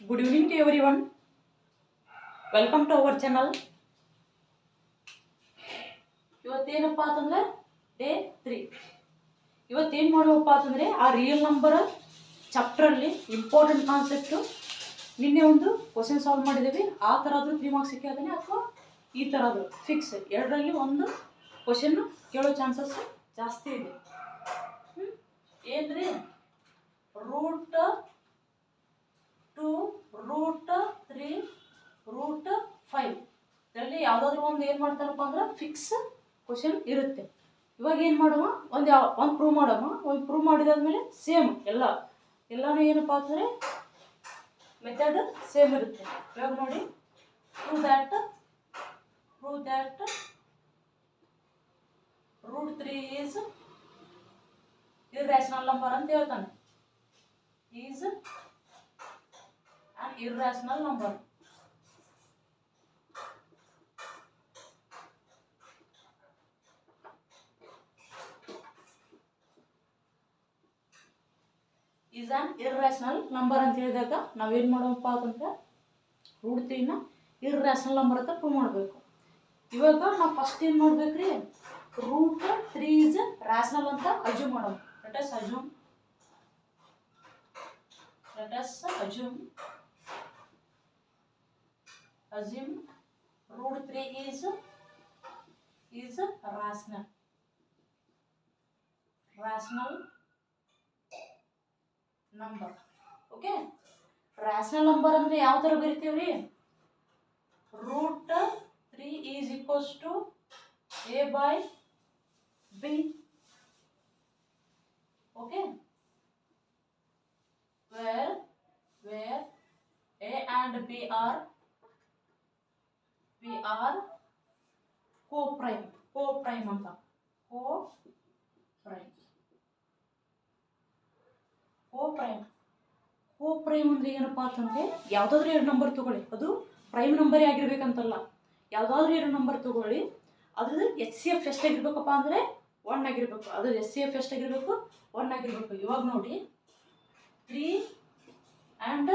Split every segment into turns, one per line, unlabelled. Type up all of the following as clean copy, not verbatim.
Good evening to everyone. Welcome to our channel. ಇವತ್ತೇನಪ್ಪ ಅಂತಂದ್ರೆ day 3. ಇವತ್ತೇನು ಮಾಡುವಪ್ಪ ಅಂತಂದರೆ ಆ ರಿಯಲ್ ನಂಬರ್ ಚಾಪ್ಟ್ರಲ್ಲಿ ಇಂಪಾರ್ಟೆಂಟ್ ಕಾನ್ಸೆಪ್ಟು ನಿನ್ನೆ ಒಂದು ಕ್ವಶನ್ ಸಾಲ್ವ್ ಮಾಡಿದ್ದೀವಿ. ಆ ಥರ ಆದರೂ 3 ಮಾರ್ಕ್ಸ್ ಸಿಕ್ಕಿದಾನೆ ಅಥವಾ ಈ ಥರ ಆದರೂ ಫಿಕ್ಸ್ ಎರಡರಲ್ಲಿ ಒಂದು ಕ್ವಶನ್ ಕೇಳೋ ಚಾನ್ಸಸ್ ಜಾಸ್ತಿ ಇದೆ. ಏನ್ರಿ ರೂಟ್ 2 ರೂಟ್ 3 ರೂಟ್ 5 ಇದರಲ್ಲಿ ಯಾವುದಾದ್ರೂ ಒಂದು ಏನು ಮಾಡ್ತಾರಪ್ಪ ಅಂದ್ರೆ ಫಿಕ್ಸ್ ಕ್ವಶನ್ ಇರುತ್ತೆ. ಇವಾಗ ಏನು ಮಾಡುವ ಒಂದು ಪ್ರೂವ್ ಮಾಡೋಣ. ಒಂದು ಪ್ರೂವ್ ಮಾಡಿದಾದ್ಮೇಲೆ ಸೇಮ್ ಎಲ್ಲನೂ ಏನಪ್ಪ ಅಂತಂದರೆ ಮೆಥಡ್ ಸೇಮ್ ಇರುತ್ತೆ. ಇವಾಗ ನೋಡಿ prove that root 3 is irrational number ಅಂತ ಹೇಳ್ತಾನೆ. Is an irrational number. Is an irrational number ಅಂತ ಹೇಳಿದಾಗ ನಾವೇನು ಮಾಡೋಣಪ್ಪ ಅಂತಂದ್ರೆ ರೂಟ್ 3ನ ಇರ್ರ್ಯಾಷನಲ್ ನಂಬರ್ ಅಂತ ಪ್ರೂವ್ ಮಾಡಬೇಕು. ಇವಾಗ ನಾವು ಫಸ್ಟ್ ಏನು ಮಾಡ್ಬೇಕ್ರಿ, ರೂಟ್ 3 ಈಸ್ ರ್ಯಾಷನಲ್ ಅಂತ ಅಜ್ಯೂಮ್ ಮಾಡೋಣ. Let us assume root 3 is rational number. Okay, rational number ಅಂದ್ರೆ ಯಾವ ಥರ ಬರಿತೀವ್ರಿ, root 3 is equals to a by b. Okay, where a and b are co-prime ಅಂತ co-prime ಅಂದ್ರೆ ಏನಪ್ಪಾ ಅಂತಂದ್ರೆ ಯಾವುದಾದ್ರೂ ಎರಡು ನಂಬರ್ ತಗೊಳ್ಳಿ, ಅದು ಪ್ರೈಮ್ ನಂಬರೇ ಆಗಿರ್ಬೇಕಂತಲ್ಲ. ಯಾವುದಾದ್ರೂ ಎರಡು ನಂಬರ್ ತಗೊಳ್ಳಿ, ಅದ್ರದ್ದು HCF ಎಷ್ಟಾಗಿರ್ಬೇಕಪ್ಪ ಅಂದರೆ 1 ಆಗಿರ್ಬೇಕು. ಅದು HCF ಎಷ್ಟಾಗಿರ್ಬೇಕು, 1 ಆಗಿರ್ಬೇಕು. ಇವಾಗ ನೋಡಿ 3 and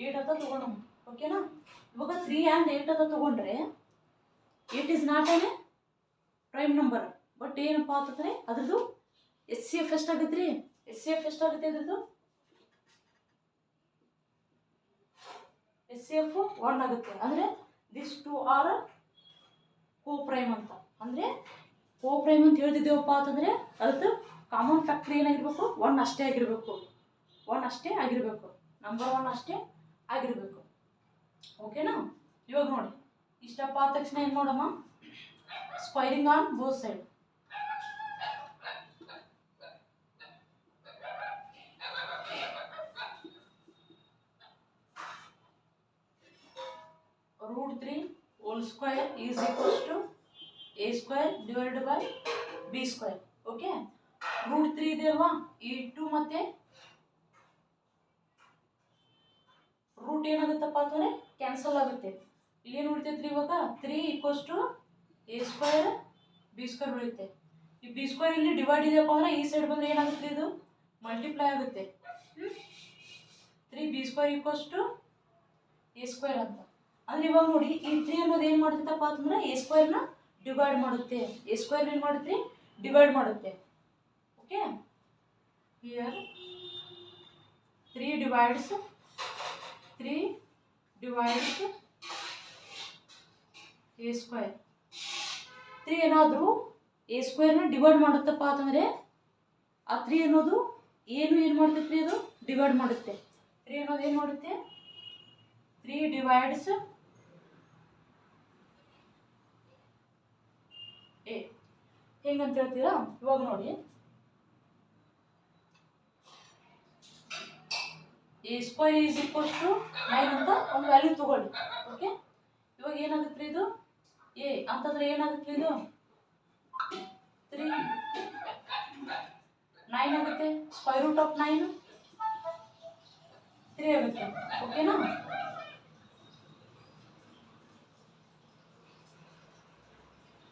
8 ಅಂತ ತಗೊಂಡು, ಓಕೆನಾ. ಇವಾಗ 3 and 8 ಅಂತ ತಗೊಂಡ್ರೆ 8 is not an prime number. But ಏನಪ್ಪ ಅಂತಂದರೆ ಅದ್ರದ್ದು HCF ಎಷ್ಟಾಗುತ್ತೆ ರೀ, HCF ಎಷ್ಟಾಗುತ್ತೆ ಅದ್ರದ್ದು HCF 1 ಆಗುತ್ತೆ. ಅಂದರೆ ದಿಸ್ 2 ಆರ್ co-prime ಅಂತ. ಅಂದರೆ co-prime ಅಂತ ಹೇಳ್ತಿದ್ದೇವಪ್ಪ ಅಂತಂದರೆ ಅದ್ರದ್ದು ಕಾಮನ್ ಫ್ಯಾಕ್ಟರ್ ಏನಾಗಿರ್ಬೇಕು, 1 ಅಷ್ಟೇ ಆಗಿರಬೇಕು. ನಂಬರ್ 1 ಅಷ್ಟೇ ಆಗಿರಬೇಕು. ಓಕೆನಾ. ಇವಾಗ ನೋಡಿ ಇಷ್ಟಪ್ಪ ಆದ ತಕ್ಷಣ ಏನು ಮಾಡೋಣ, squaring on both side. Root 3 whole square is equals to a square divided by b square. Okay, root 3 ಇದೆ ಅಲ್ವಾ, ಈ 2 ಮತ್ತೆ ರೂಟ್ ಏನಾಗುತ್ತಪ್ಪ ಅಂತಂದರೆ ಕ್ಯಾನ್ಸಲ್ ಆಗುತ್ತೆ. ಇಲ್ಲೇನು ಉಳಿತೈತ್ರಿ ಇವಾಗ 3 equals to a square b square ಉಳಿಯುತ್ತೆ. ಈ b ಸ್ಕ್ವೈರ್ ಇಲ್ಲಿ ಡಿವೈಡ್ ಇದೆಯಪ್ಪ ಅಂದರೆ ಈ ಸೈಡ್ ಬಂದರೆ ಏನಾಗುತ್ತೆ, ಇದು ಮಲ್ಟಿಪ್ಲೈ ಆಗುತ್ತೆ. 3b square equals to a square ಅಂತ. ಅಂದರೆ ಇವಾಗ ನೋಡಿ ಈ 3 ಅನ್ನೋದು ಏನು ಮಾಡ್ತೈತಪ್ಪ ಅಂತಂದ್ರೆ a ಸ್ಕ್ವೈರ್ನ ಡಿವೈಡ್ ಮಾಡುತ್ತೆ. a ಸ್ಕ್ವೈರ್ ಏನು ಮಾಡುತ್ತೆ, ಡಿವೈಡ್ ಮಾಡುತ್ತೆ. Okay, here 3 divides a square. 3 ಏನಾದರೂ a ಸ್ಕ್ವೈರ್ನ ಡಿವೈಡ್ ಮಾಡುತ್ತಪ್ಪ ಅಂತಂದರೆ ಆ 3 ಅನ್ನೋದು ಏನು ಮಾಡ್ತೈತ್ರಿ, ಅದು ಡಿವೈಡ್ ಮಾಡುತ್ತೆ. 3 ಅನ್ನೋದು ಏನು ಮಾಡುತ್ತೆ, 3 ಡಿವೈಡ್ಸ್ a. ಹೆಂಗಂತ ಹೇಳ್ತೀರಾ, ಇವಾಗ ನೋಡಿ a square is equals to 9 ಅಂತ ಒಂದು ವ್ಯಾಲ್ಯೂ ತಗೊಳ್ಳಿ. ಓಕೆ, ಇವಾಗ ಏನಾಗುತ್ತೆ ಇದು a ಅಂತಂದ್ರೆ ಏನಾಗುತ್ತೆ, ಇದು 3 9 ಆಗುತ್ತೆ. ಸ್ಕ್ವೈರ್ ರೂಟ್ ಆಫ್ 9 3 ಆಗುತ್ತೆ. ಓಕೆನಾ.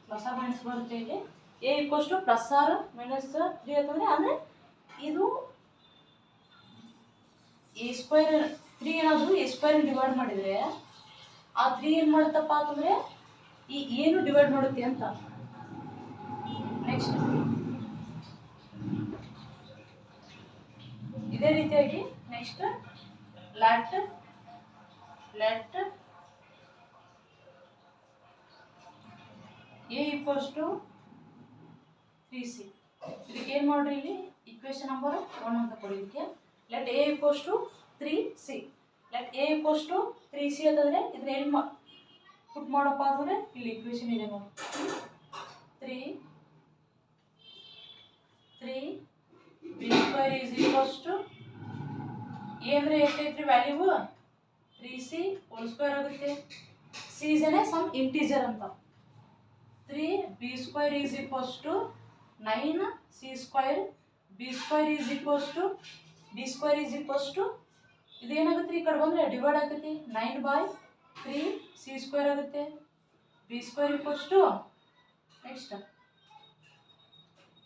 ಪ್ಲಸ್ ಆರ್ ಮೈನಸ್ ಬರುತ್ತೆ ಇಲ್ಲಿ. a equals to plus or minus 3 ಅಂತಂದರೆ ಅಂದರೆ ಇದು a ಸ್ಕ್ವೈರ್ 3 ಏನಾದರೂ ಎ ಸ್ಕ್ವೇರ್ ಡಿವೈಡ್ ಮಾಡಿದರೆ ಆ 3 ಏನು ಮಾಡುತ್ತಪ್ಪ ಅಂತಂದರೆ ಈ ಏನು ಡಿವೈಡ್ ಮಾಡುತ್ತೆ ಅಂತ. ನೆಕ್ಸ್ಟ್ ಇದೇ ರೀತಿಯಾಗಿ next let a equals to 3c. ಇದಕ್ಕೆ ಏನು ಮಾಡ್ರಿ, ಇಲ್ಲಿ ಇಕ್ವೇಶನ್ ನಂಬರ್ 1 ಅಂತ ಕೊಡಿ. ಇದಕ್ಕೆ let a equals to 3c. Let a equals to 3c ಅಂತಂದರೆ ಇದನ್ನ ಏನು ಪುಟ್ ಮಾಡಪ್ಪ ಅಂದರೆ ಇಲ್ಲಿ ಇಕ್ವೇಶನ್ ಇದೆ ನೋಡಿ. 3 b square is equals to a ಅಂದರೆ ಎಷ್ಟೈತ್ರಿ ವ್ಯಾಲ್ಯೂ 3c ಹೋಲ್ ಸ್ಕ್ವೇರ್ ಆಗುತ್ತೆ. ಸಿ ಇಸ್ ಸಮ್ ಇಂಟೀಜರ್ ಅಂತ. 3b square is equals to 9c square. b square is equals to ಇದೇನಾಗುತ್ತೆ, ಈ ಕಡೆ ಬಂದರೆ ಡಿವೈಡ್ ಆಗುತ್ತೆ. 9/3c ಸ್ಕ್ವೇರ್ ಆಗುತ್ತೆ. b square equals to next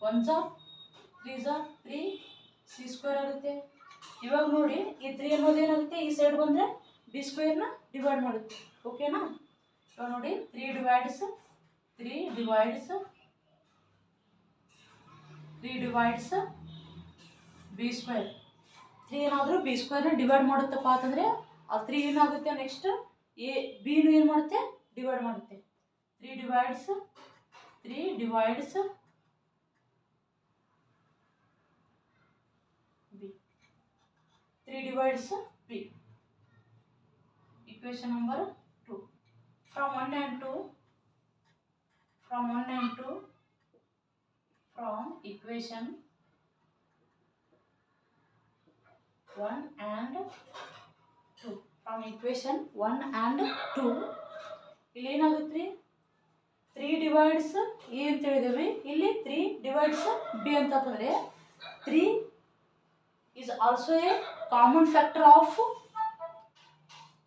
1 3c square ಆಗುತ್ತೆ. ಇವಾಗ ನೋಡಿ ಈ 3 ಅನ್ನೋದು ಏನಾಗುತ್ತೆ, ಈ ಸೈಡ್ ಬಂದರೆ ಬಿ ಸ್ಕ್ವೇರ್ನ ಡಿವೈಡ್ ಮಾಡುತ್ತೆ. ಓಕೆನಾ? ಇವಾಗ ನೋಡಿ 3 ಡಿವೈಡ್ಸ್ ಬಿ ಸ್ಕ್ವೇರ್. 3 ಏನಾದರೂ ಬಿ ಸ್ಕ್ವೇರ್ನ ಡಿವೈಡ್ ಮಾಡುತ್ತಪ್ಪ ಅಂತಂದರೆ ಆ 3 ಏನಾಗುತ್ತೆ, ನೆಕ್ಸ್ಟ್ ಎ ಬಿನು ಏನು ಮಾಡುತ್ತೆ, ಡಿವೈಡ್ ಮಾಡುತ್ತೆ. 3 divides b. Equation number 2. From 1 and 2, from equation 1 and 2, ಇಲ್ಲಿ ಏನಾಗುತ್ತೆ, 3 ಡಿವೈಡ್ಸ್ ಎ ಅಂತ ಹೇಳಿದ್ದೇವೆ, ಇಲ್ಲಿ 3 ಡಿವೈಡ್ಸ್ ಬಿ ಅಂತಂದರೆ 3 is also a common factor of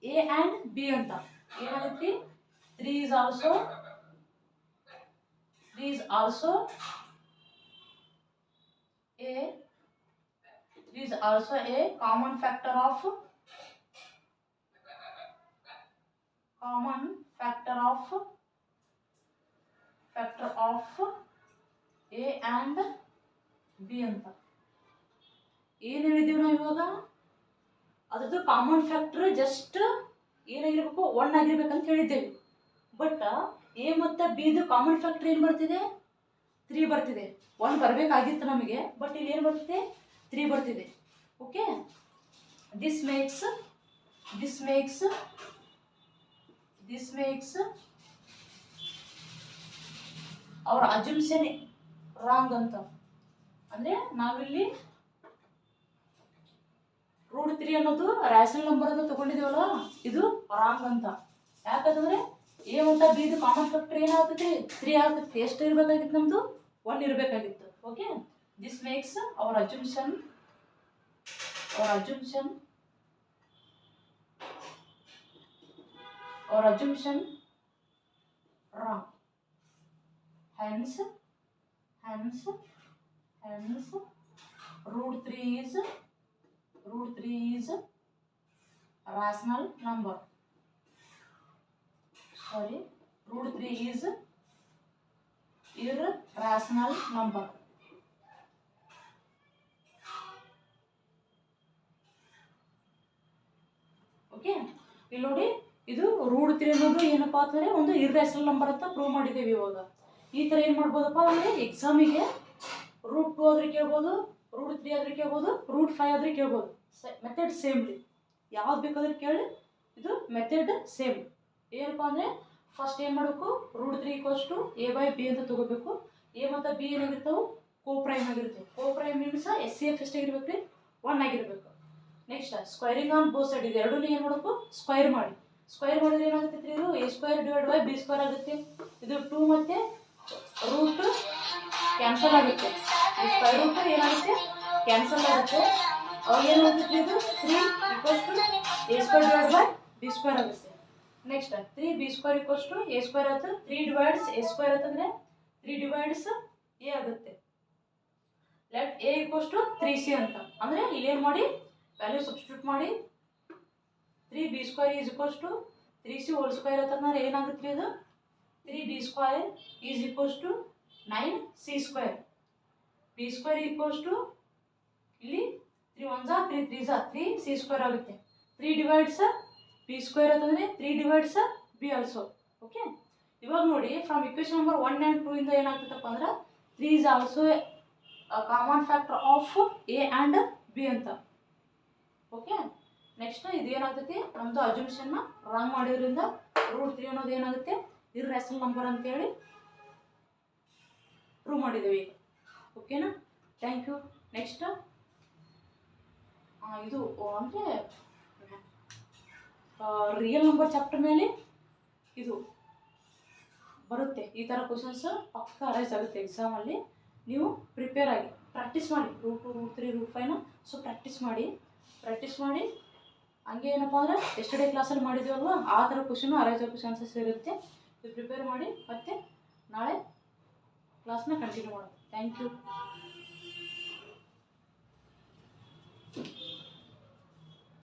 a and b ಅಂತ. ಏನಾಗುತ್ತೆ, 3 is also a common factor of a and b ಅಂತ. ಏನು ಹೇಳಿದ್ದೀವಿ ನಾವು ಇವಾಗ, ಅದ್ರದ್ದು ಕಾಮನ್ ಫ್ಯಾಕ್ಟರ್ ಜಸ್ಟ್ ಏನಾಗಿರ್ಬೇಕು, 1 ಆಗಿರ್ಬೇಕಂತ ಹೇಳಿದ್ದೇವೆ. ಬಟ್ ಎ ಮತ್ತು ಬಿದು ಕಾಮನ್ ಫ್ಯಾಕ್ಟರ್ ಏನು ಬರ್ತಿದೆ, 3 ಬರ್ತಿದೆ. 1 ಬರಬೇಕಾಗಿತ್ತು ನಮಗೆ, ಬಟ್ ಇಲ್ಲಿ ಏನು ಬರ್ತಿದೆ, 3 ಬರ್ತಿದೆ. ಓಕೆ, ದಿಸ್ ಮೇಕ್ಸ್ ಅವರ ಅಜಂಪ್ಷನ್ ರಾಂಗ್ ಅಂತ. ಅಂದರೆ ನಾವಿಲ್ಲಿ √3 ಅನ್ನೋದು ರ್ಯಾಷನಲ್ ನಂಬರ್ ಅಂತ ತಗೊಂಡಿದ್ದೀವಲ್ಲ, ಇದು ರಾಂಗ್ ಅಂತ. ಯಾಕಂತಂದರೆ ಎ ಮತ್ತು ಬಿ ಇದು ಕಾಮನ್ ಫ್ಯಾಕ್ಟರ್ ಏನಾಗ್ತೈತಿ, 3 ಆಗುತ್ತೆ. ಎಷ್ಟು ಇರಬೇಕಾಗಿತ್ತು, ನಮ್ಮದು 1 ಇರಬೇಕಾಗಿತ್ತು. Okay, this makes our assumption wrong. hence √3 is rational number. Sorry, √3 is irrational number. Okay, ಇಲ್ಲಿ ನೋಡಿ, ಇದು √3 ಅನ್ನೋದು ಏನಪ್ಪಾ ಅಂತಂದರೆ ಒಂದು ಇರ್ರೇಷನಲ್ ನಂಬರ್ ಅಂತ ಪ್ರೂವ್ ಮಾಡಿದ್ದೇವೆ. ಇವಾಗ ಈ ಥರ ಏನು ಮಾಡ್ಬೋದಪ್ಪ ಅಂದರೆ ಎಕ್ಸಾಮಿಗೆ √2 ಆದ್ರೆ ಕೇಳ್ಬೋದು, √3 ಆದ್ರೆ ಕೇಳ್ಬೋದು, √5 ಆದ್ರೆ ಕೇಳ್ಬೋದು. ಮೆಥಡ್ ಸೇಮ್ ರೀ, ಯಾವ್ದು ಬೇಕಾದ್ರೆ ಕೇಳಿ, ಇದು ಮೆಥಡ್ ಸೇಮ್. ಏನಪ್ಪ ಅಂದರೆ ಫಸ್ಟ್ ಏನು ಮಾಡಬೇಕು, √3 = a/b ಅಂತ ತಗೋಬೇಕು. ಎ ಮತ್ತು ಬಿ ಏನಾಗಿರ್ತಾವೆ, ಕೋಪ್ರೈಮ್ ಆಗಿರ್ತವೆ. ಕೋಪ್ರೈಮ್ ಮೀನ್ಸ್ SCF ಎಷ್ಟಾಗಿರ್ಬೇಕು ರೀ, 1 ಆಗಿರಬೇಕು. Next squaring on both side, ಇದು ಎರಡೂ ಏನು ಮಾಡಬೇಕು, ಸ್ಕ್ವೈರ್ ಮಾಡಿದ್ರೆ ಏನಾಗುತ್ತೆ, ಇದು a² / b² ಆಗುತ್ತೆ. ಇದು 2 ಮತ್ತು ರೂಟ್ ಕ್ಯಾನ್ಸಲ್ ಆಗುತ್ತೆ. ಸ್ಕ್ವೈರ್ ರೂಟ್ ಏನಾಗುತ್ತೆ, ಕ್ಯಾನ್ಸಲ್ ಆಗುತ್ತೆ. ಅವಾಗ ಏನಾಗುತ್ತೆ, ಇದು 3 = a² / b² ಆಗುತ್ತೆ. ನೆಕ್ಸ್ಟ್ 3b² = a² ಆಯ್ತು. 3 ಡಿವೈಡ್ಸ್ a² ಆಯ್ತಂದರೆ 3 ಡಿವೈಡ್ಸ್ a ಆಗುತ್ತೆ. ಲೆಟ್ a = 3c ಅಂತ. ಅಂದರೆ ಇಲ್ಲೇನು ಮಾಡಿ, ವ್ಯಾಲ್ಯೂ ಸಬ್ಸ್ಟಿಟ್ಯೂಟ್ ಮಾಡಿ 3b² is equals to 3c whole square ಅಂತಂದ್ರೆ ಏನಾಗುತ್ತೆ ಇದು 3b² is equals to 9c². b² equals to ಇಲ್ಲಿ 3 1 3 3 3c² ಆಗುತ್ತೆ. 3 ಡಿವೈಡ್ಸ್ b² ಅಂತಂದರೆ 3 ಡಿವೈಡ್ಸ್ b ಆಲ್ಸೋ. ಓಕೆ, ಇವಾಗ ನೋಡಿ ಫ್ರಮ್ ಇಕ್ವೇಷನ್ ನಂಬರ್ 1 and 2 ಇಂದ ಏನಾಗ್ತದಪ್ಪ ಅಂದ್ರೆ 3 is also common factor of a and b ಅಂತ. ಓಕೆ, ನೆಕ್ಸ್ಟ್ ಇದು ಏನಾಗ್ತೈತಿ ನಮ್ಮದು ಅಜ್ಯೂಮ್ಷನ್ನ ರಾಂಗ್ ಮಾಡಿದ್ರಿಂದ √3 ಅನ್ನೋದು ಏನಾಗುತ್ತೆ ಇರ್ರೇಷನಲ್ ನಂಬರ್ ಅಂತೇಳಿ ಪ್ರೂವ್ ಮಾಡಿದ್ದೇವೆ ಈಗ. ಓಕೆನಾ, ಥ್ಯಾಂಕ್ ಯು. ನೆಕ್ಸ್ಟ್ ಇದು ಅಂದರೆ ರಿಯಲ್ ನಂಬರ್ ಚಾಪ್ಟರ್ ಮೇಲೆ ಇದು ಬರುತ್ತೆ. ಈ ಥರ ಕ್ವಶನ್ಸ್ ಪಕ್ಕ ಅರೈಸ್ ಆಗುತ್ತೆ ಎಕ್ಸಾಮಲ್ಲಿ. ನೀವು ಪ್ರಿಪೇರ್ ಆಗಿ ಪ್ರಾಕ್ಟೀಸ್ ಮಾಡಿ √2 √3 √5ನ. ಸೊ ಪ್ರಾಕ್ಟೀಸ್ ಮಾಡಿ ಹಂಗೆ ಏನಪ್ಪ ಅಂದರೆ ಎಸ್ಟರ್ಡೇ ಕ್ಲಾಸಲ್ಲಿ ಮಾಡಿದ್ದೀವಲ್ವ ಆ ಥರ ಕ್ವಶನು ಅರೈಸ್ ಆಗೋ ಚಾನ್ಸಸ್ ಇರುತ್ತೆ. ಇದು ಪ್ರಿಪೇರ್ ಮಾಡಿ ಮತ್ತೆ ನಾಳೆ ಕ್ಲಾಸ್ನ ಕಂಟಿನ್ಯೂ ಮಾಡೋದು. Thank you.